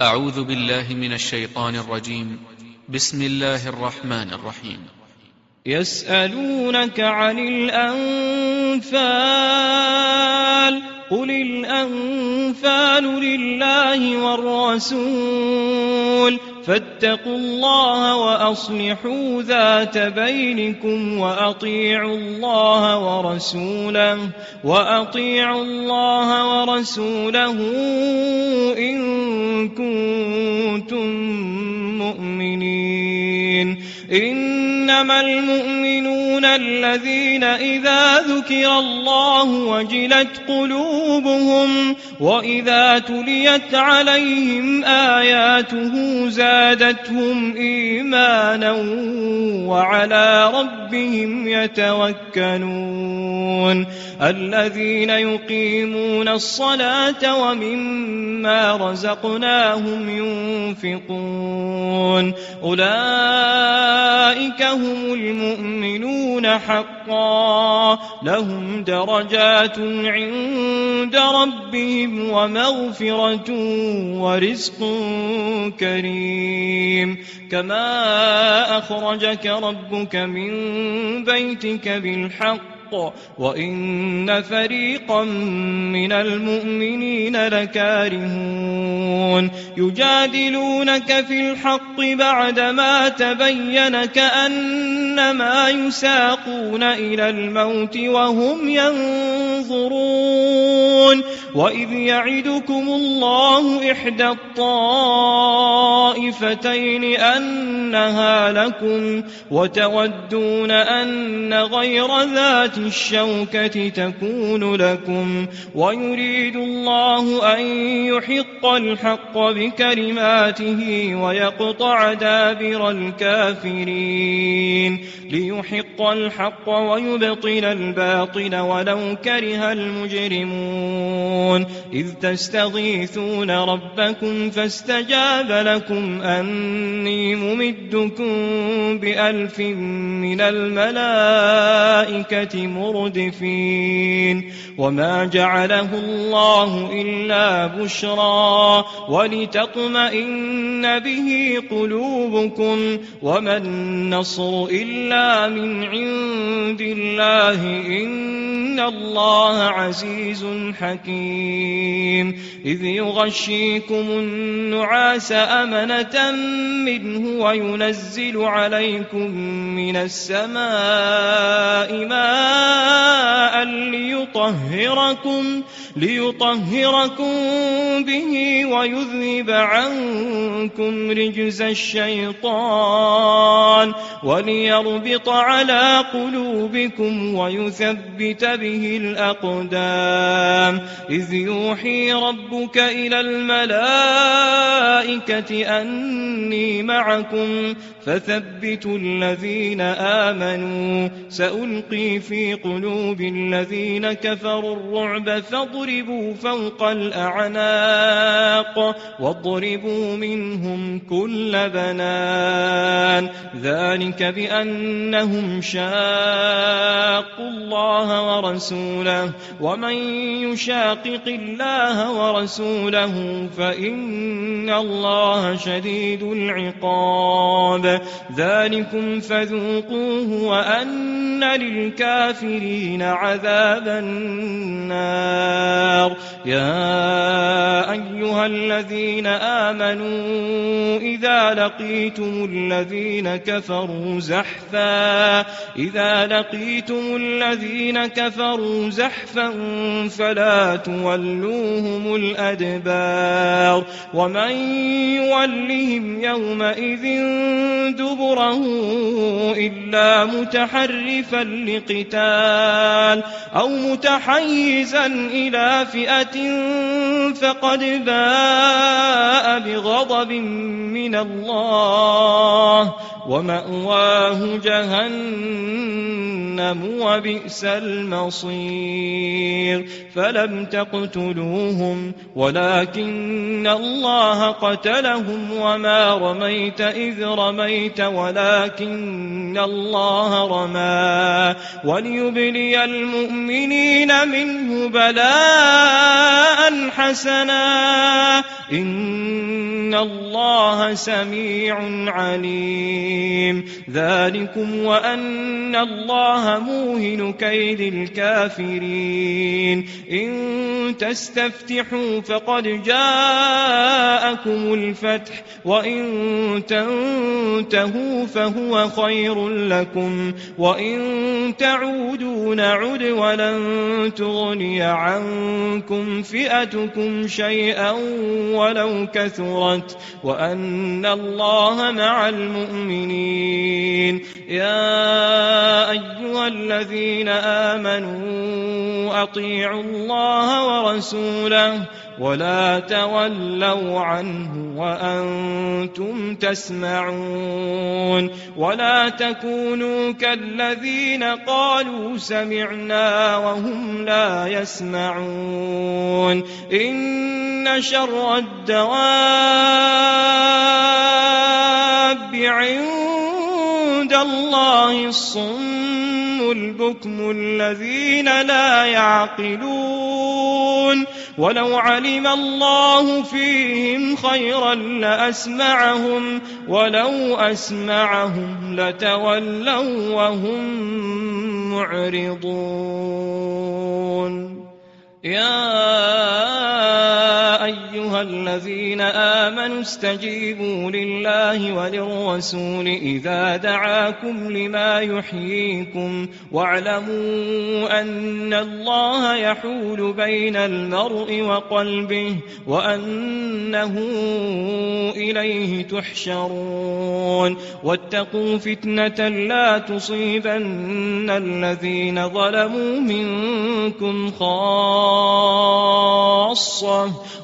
أعوذ بالله من الشيطان الرجيم. بسم الله الرحمن الرحيم. يسألونك عن الأنفال قل الأنفال لله والرسول فاتقوا الله وأصلحوا ذات بينكم وأطيعوا الله ورسوله إن كنتم مؤمنين. إنما المؤمنون الذين إذا ذكر الله وجلت قلوبهم وإذا تليت عليهم آياته زادتهم إيمانا وعلى ربهم يتوكلون. الذين يقيمون الصلاة ومما رزقناهم ينفقون أولئك هم المؤمنون حقا لهم درجات عند ربهم ومغفرة ورزق كريم. كما أخرجك ربك من بيتك بالحق وإن فريقا من المؤمنين لكارهون يجادلونك في الحق بعدما تبين كأنما يساقون إلى الموت وهم ينظرون. وإذ يعدكم الله إحدى الطائفتين أنها لكم وتودون أن غير ذات الشوكة تكون لكم ويريد الله أن يحق الحق بكلماته ويقطع دابر الكافرين ليحق الحق ويبطل الباطل ولو كره المجرمون. إذ تستغيثون ربكم فاستجاب لكم أني ممدكم ب1000 من الملائكة مردفين. وما جعله الله إلا بشرى ولتطمئن به قلوبكم وما النصر إلا من عند الله إن الله عزيز حكيم. إذ يغشيكم النعاس أمنة منه وينزل عليكم من السماء ماء ليطهركم به ويذهب عنكم رجز الشيطان وليربط على قلوبكم ويثبت به الأقدام. إذ يوحي ربك إلى الملائكة أني معكم فثبتوا الذين آمنوا سألقي في قلوب الذين كفروا الرعب فاضربوا فوق الأعناق واضربوا منهم كل بنان. ذلك بأنهم شاقوا الله ورسوله ومن يشاقق الله ورسوله فإن الله شديد العقاب. ذلكم فذوقوه وأن للكافرين عذاب النار. يا أيها الذين آمنوا إذا لقيتم الذين كفروا زحفا فلا تولوهم الأدبار. ومن يولهم يومئذ دبره إلا متحرفا لقتال أو متحيزا إلى فئة فقد باء بغضب من الله ومأواه جهنم وبئس المصير. فلم تقتلوهم ولكن الله قتلهم وما رميت إذ رميت ولكن الله رمى وليبلي المؤمنين منه بلاء حسنا إن الله سميع عليم. ذلكم وأن الله موهن كيد الكافرين. إن تستفتحوا فقد جاءكم الفتح وإن تنتهوا فهو خير لكم وإن تعودوا نعد ولن تغني عنكم فئتكم شيئا ولو كثرت وأن الله مع المؤمنين. يا أيها الذين آمنوا أطيعوا الله ورسوله ولا تولوا عنه وأنتم تسمعون. ولا تكونوا كالذين قالوا سمعنا وهم لا يسمعون. إن شر الدواب عند الله الصم البكم الذين لا يعقلون. ولو علم الله فيهم خيرا لأسمعهم ولو أسمعهم لتولوا وهم معرضون. يا أيها الذين آمنوا استجيبوا لله وللرسول إذا دعاكم لما يحييكم واعلموا أن الله يحول بين المرء وقلبه وأنه إليه تحشرون. واتقوا فتنة لا تصيبن الذين ظلموا منكم خاصة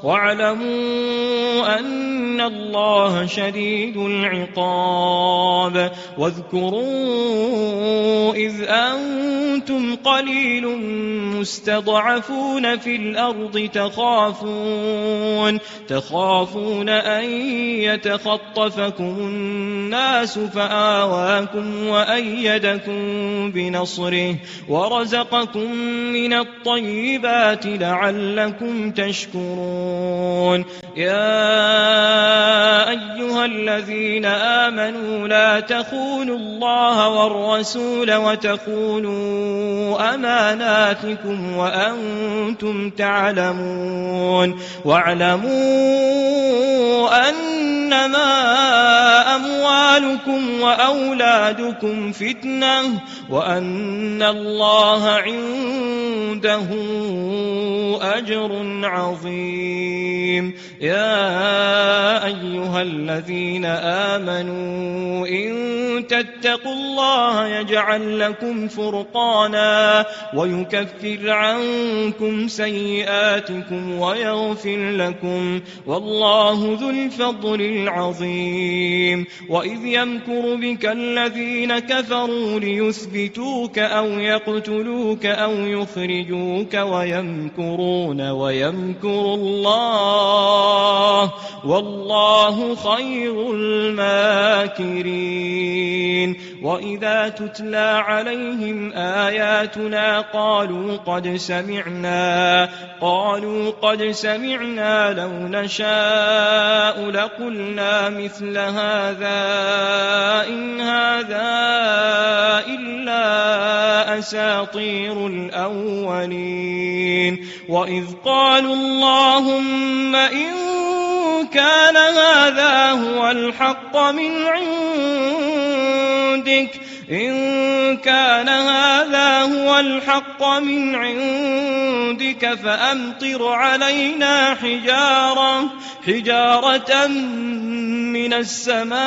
واعلموا أن الله شديد العقاب. واذكروا إذ أنتم قليل مستضعفون في الأرض تخافون أن يتخطفكم الناس فآواكم وأيدكم بنصره ورزقكم من الطيبات لعلكم تشكرون. يا أيها الذين آمنوا لا تخونوا الله والرسول وتخونوا أماناتكم وأنتم تعلمون. واعلموا أنما أموالكم وأولادكم فتنة وأن الله عنده أجر عظيم. يا أيها الذين آمنوا إن تتقوا الله يجعل لكم فرقانا ويكفر عنكم سيئاتكم ويغفر لكم والله ذو الفضل العظيم. وإذ يمكر بك الذين كفروا ليثبتوك أو يقتلوك أو يخرجوك ويمكرون ويمكر الله والله خير الماكرين. وإذا تتلى عليهم آياتنا قالوا قد سمعنا لو نشاء لقلنا مثل هذا إن هذا إلا أساطير الأولين. وإذ قالوا اللهم إن كان هذا هو الحق من عندك فأمطر علينا حجارة من السماء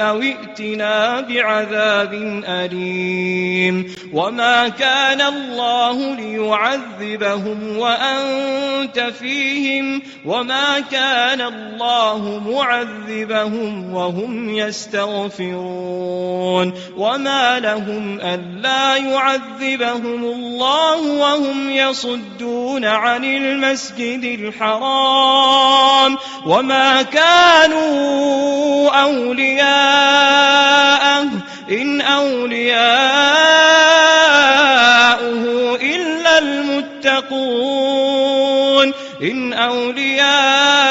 أو ائتنا بعذاب أليم. وما كان الله ليعذبهم وأنت فيهم وما كان الله معذبهم وهم يستغفرون. وما لهم ألا يعذبهم الله وهم يصدون عن المسجد الحرام وما كانوا أولياءه إن أولياؤه إلا المتقون إن أولياؤه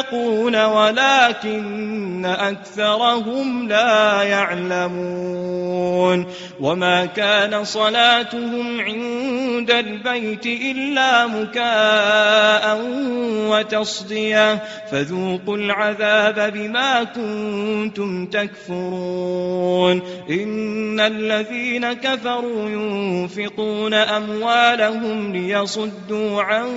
يتقون ولكن أكثرهم لا يعلمون وما كان صلاتهم عند البيت إلا مكاء وتصدية فذوقوا العذاب بما كنتم تكفرون إن الذين كفروا ينفقون أموالهم ليصدوا عن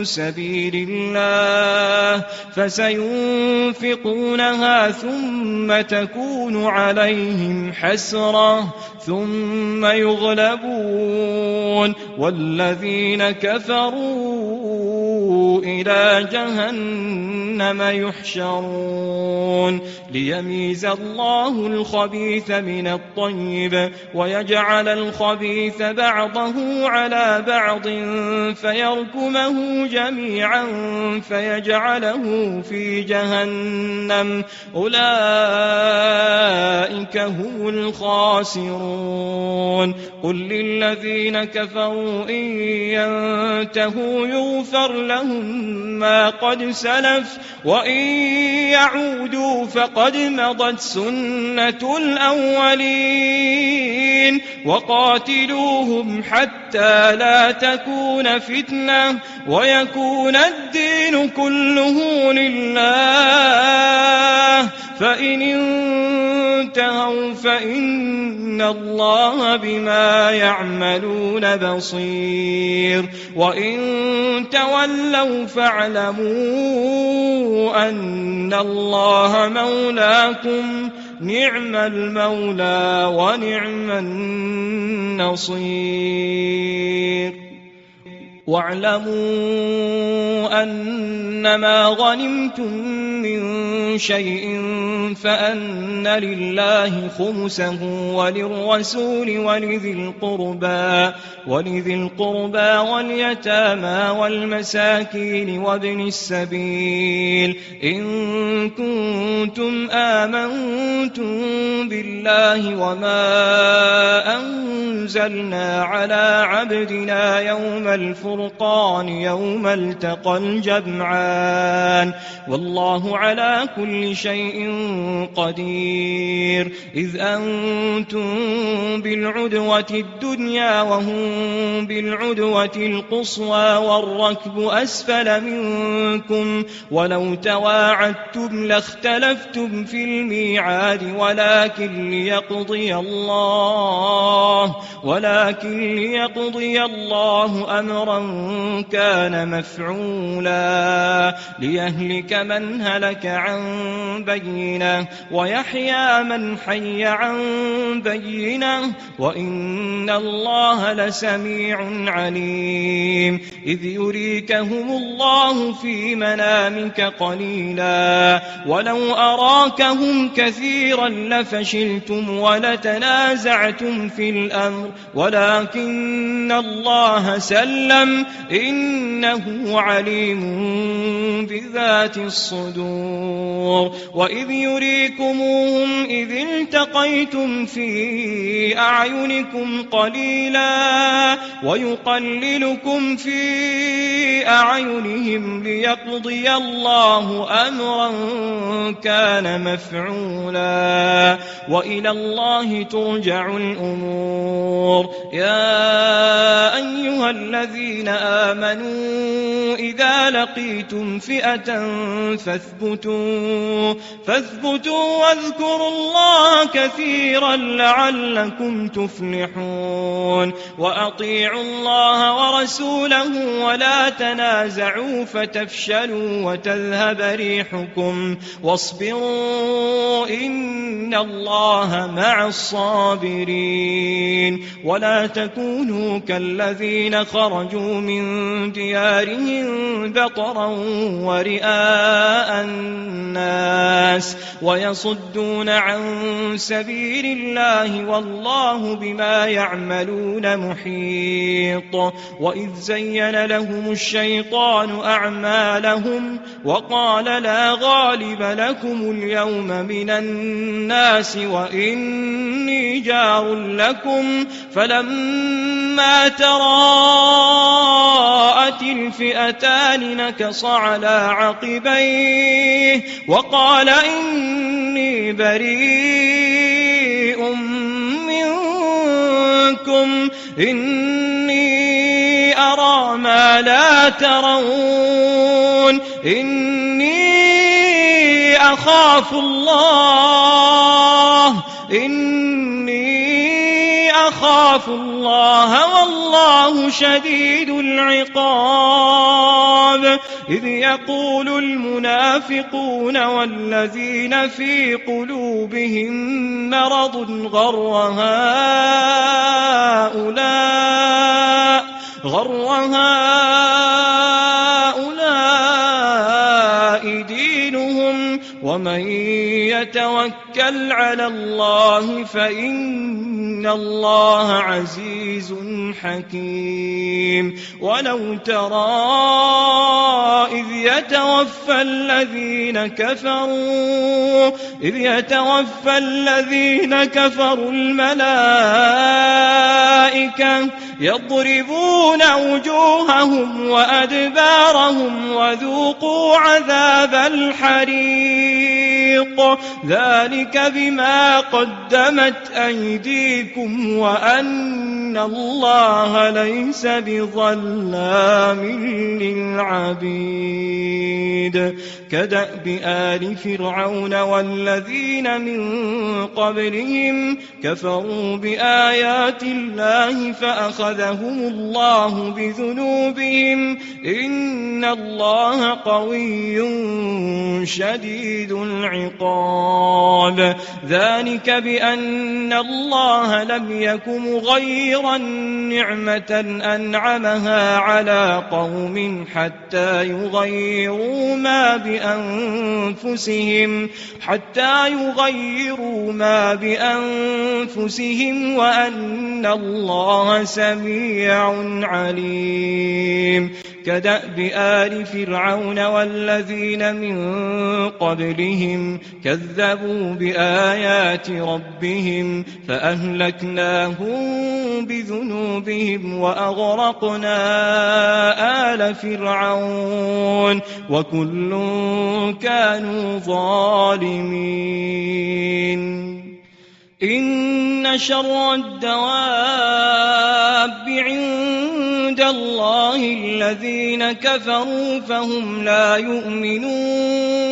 سبيل الله فسينفقونها ثم تكون عليهم حسرة ثم يغلبون والذين كفروا إلى جهنم يحشرون ليميز الله الخبيث من الطيب ويجعل الخبيث بعضه على بعض فيركمه جميعا فيجعله في جهنم أولئك هم الخاسرون قل للذين كفروا إن ينتهوا يغفر لهم ما قد سلف وإن يعودوا فقد مضت سنة الأولين وقاتلوهم حتى لا تكون فتنة ويكون الدين كله لله فإن انتهوا فإن الله بما يعملون بصير وإن تولوا فاعلموا أن الله مولاكم نعم المولى ونعم النصير واعلموا أنما غنمتم من شيء فأن لله خمسه وللرسول ولذي القربى واليتامى والمساكين وابن السبيل إن كنتم آمنتم بالله وما أنزلنا على عبدنا يوم الفرقان يوم التقى الجمعان والله على كل شيء قدير إذ أنتم بالعدوة الدنيا وهم بالعدوة القصوى والركب أسفل منكم ولو تواعدتم لاختلفتم في الميعاد ولكن ليقضي الله أمرا كان مفعولا ليهلك من هلك عن بينة ويحيى من حي عن بينة وإن الله لسميع عليم إذ يريكهم الله في منامك قليلا ولو أراكهم كثيرا لفشلتم ولتنازعتم في الأمر ولكن الله سلم إنه عليم بذات الصدور وإذ يريكموهم إذ التقيتم في أعينكم قليلا ويقللكم في أعينهم ليقضي الله أمرا كان مفعولا وإلى الله ترجع الأمور يا أيها الذين آمنوا إذا لقيتم فئة فاثبتوا واذكروا الله كثيرا لعلكم تفلحون وأطيعوا الله ورسوله ولا تنازعوا فتفشلوا وتذهب ريحكم واصبروا إن الله مع الصابرين ولا تكونوا كالذين خرجوا من ديارهم بطرا ورئاء الناس ويصدون عن سبيل الله والله بما يعملون محيط وإذ زين لهم الشيطان أعمالهم وقال لا غالب لكم اليوم من الناس وإني جار لكم فلما تراءوا تراءت الفئتان نكص على عقبيه وقال إني بريء منكم إني أرى ما لا ترون إني أخاف الله والله شديد العقاب إذ يقول المنافقون والذين في قلوبهم مرض غر هؤلاء دينهم ومن يتوكل على الله فإن الله عزيز حكيم ولو ترى إذ يتوفى الذين كفروا الملائكة يضربون وجوههم وأدبارهم وذوقوا عذاب الحريق ذلك بما قدمت أيديكم وأن الله ليس بظلام للعبيد كدأب آل فرعون والذين من قبلهم كفروا بآيات الله فأخذهم الله بذنوبهم إن الله قوي شديد العقاب ذلك بأن الله لم يك مغيرا نعمة أنعمها على قوم حتى يغيروا ما بأنفسهم وأن الله سميع عليم كدأب آل فرعون والذين من قبلهم كذبوا بآيات ربهم فأهلكناهم بذنوبهم وأغرقنا آل فرعون وكل كانوا ظالمين إن شر الدواب عند الله الذين كفروا فهم لا يؤمنون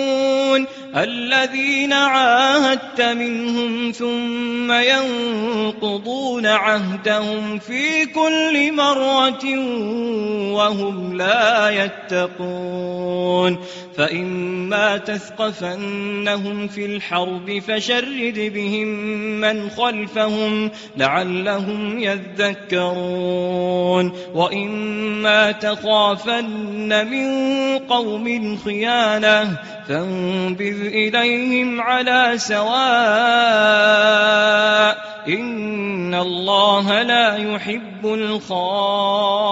الذين عاهدت منهم ثم ينقضون عهدهم في كل مرة وهم لا يتقون فإما تثقفنهم في الحرب فشرد بهم من خلفهم لعلهم يذكرون وإما تخافن من قوم خيانة فانبذ إليهم على سواء إن الله لا يحب الخائنين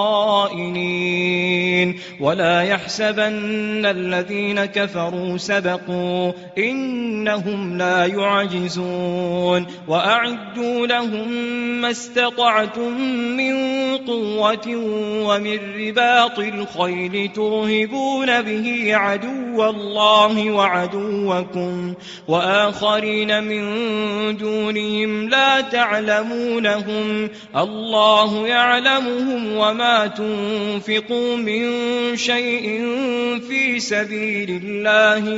ولا يحسبن الذين كفروا سبقوا إنهم لا يعجزون وأعدوا لهم ما استطعتم من قوة ومن رباط الخيل ترهبون به عدو الله وعدوكم وآخرين من دونهم لا تعلمونهم الله يعلمهم وما تنفقوا من شيء في سبيل الله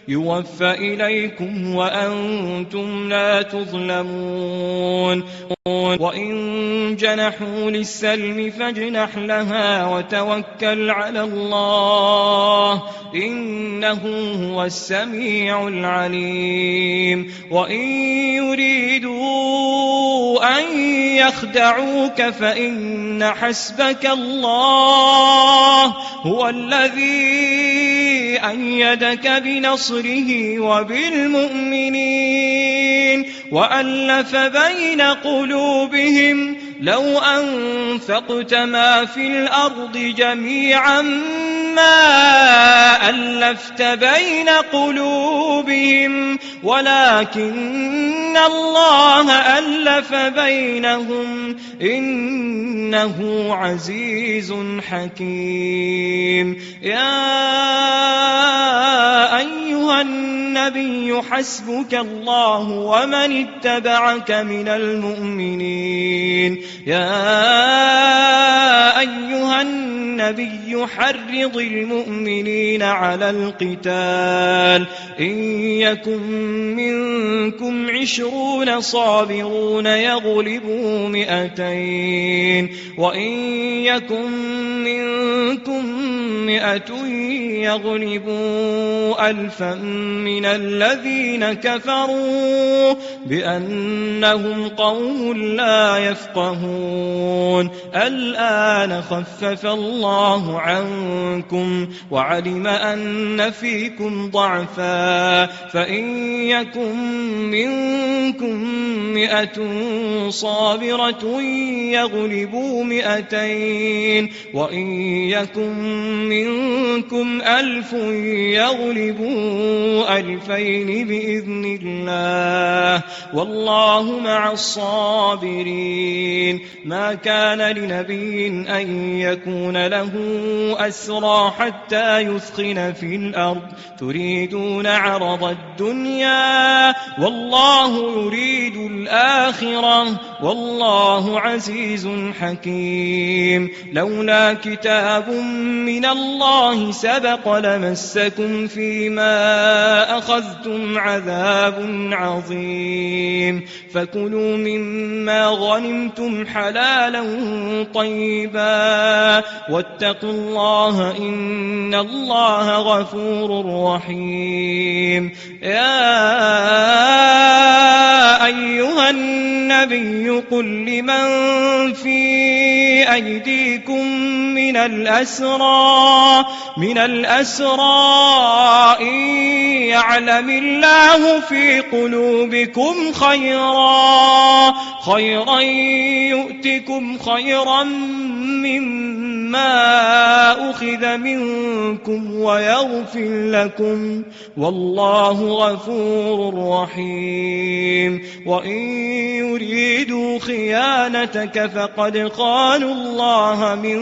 يوفى إليكم وأنتم لا تظلمون وإن جنحوا للسلم فاجنح لها وتوكل على الله إنه هو السميع العليم وإن يريدوا أن يخدعوك فإن حسبك الله هو الذي أيدك بنصره وبالمؤمنين وألف بين قلوبهم لو أنفقت ما في الأرض جميعا ما ألفت بين قلوبهم ولكن الله ألف بينهم إنه عزيز حكيم. يا أيها النبي حسبك الله ومن اتبعك من المؤمنين. يا أيها النبي حرض المؤمنين على القتال إن يكن منكم 20 صابرون يغلبوا 200 وإن يكن منكم 100 يغلبوا 1000 من الذين كفروا بأنهم قوم لا يفقهون. الآن خفف الله عنكم وعلم أن فيكم ضعفا فإن يكن منكم 100 صابرة يغلبوا 200 وإن يكن منكم 1000 يغلبوا 2000 بإذن الله والله مع الصابرين. ما كان لنبي أن يكون له أسرى حتى يثخن في الأرض تريدون عرض الدنيا والله يريد الآخرة والله عزيز حكيم. لولا كتاب من الله سبق لمسكم فيما أخذتم عذاب عظيم. فكلوا مما غنمتم حلالا طيبا واتقوا الله إن الله غفور رحيم. يا أيها النبي قل لمن في أيديكم من الأسرى إن يعلم الله في قلوبكم خيرا يؤتكم خيرا مما أخذ منكم ويغفر لكم والله غفور رحيم. وإن يريدوا خيانتك فقد خانوا الله من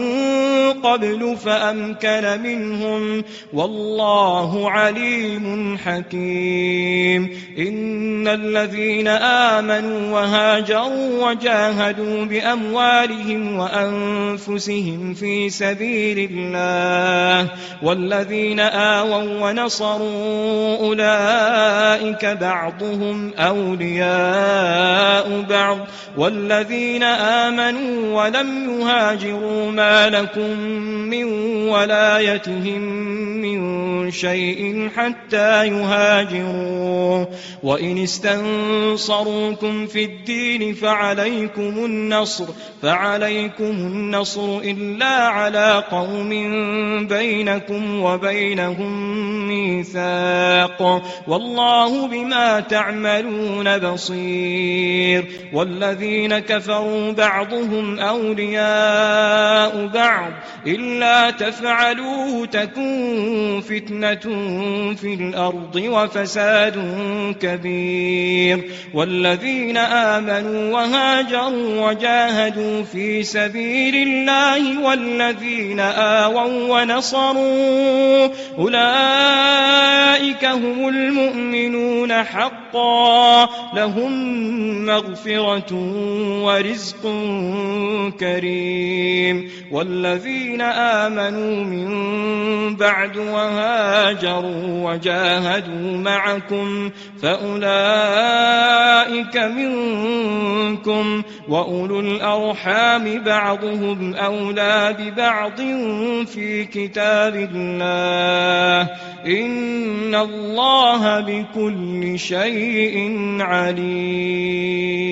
قبل فأمكن منهم والله عليم حكيم. إن الذين آمنوا وهاجروا وجاهدوا بأموالهم وأنفسهم في سبيل الله والذين آووا ونصروا أولئك بعضهم أولياء بعض والذين آمنوا ولم يهاجروا ما لكم من ولايتهم من شيء حتى يهاجروا وإن استنصروكم في الدين فعليكم النصر إلا على قوم بينكم وبينهم ميثاق والله بما تعملون بصير. والذين كفروا بعضهم أولياء بعض إلا تفعلوه تكن فتنة في الأرض وفساد كبير. والذين آمنوا وهاجروا وجاهدوا في سبيل الله والذين آووا ونصروا أولئك هم المؤمنون حقا لهم مغفرة ورزق كريم. والذين آمنوا من بعد وهاجروا وجاهدوا معكم فأولئك منكم وأولو الأرحام بعضهم أولى ببعض في كتاب الله إن الله بكل شيء عليم.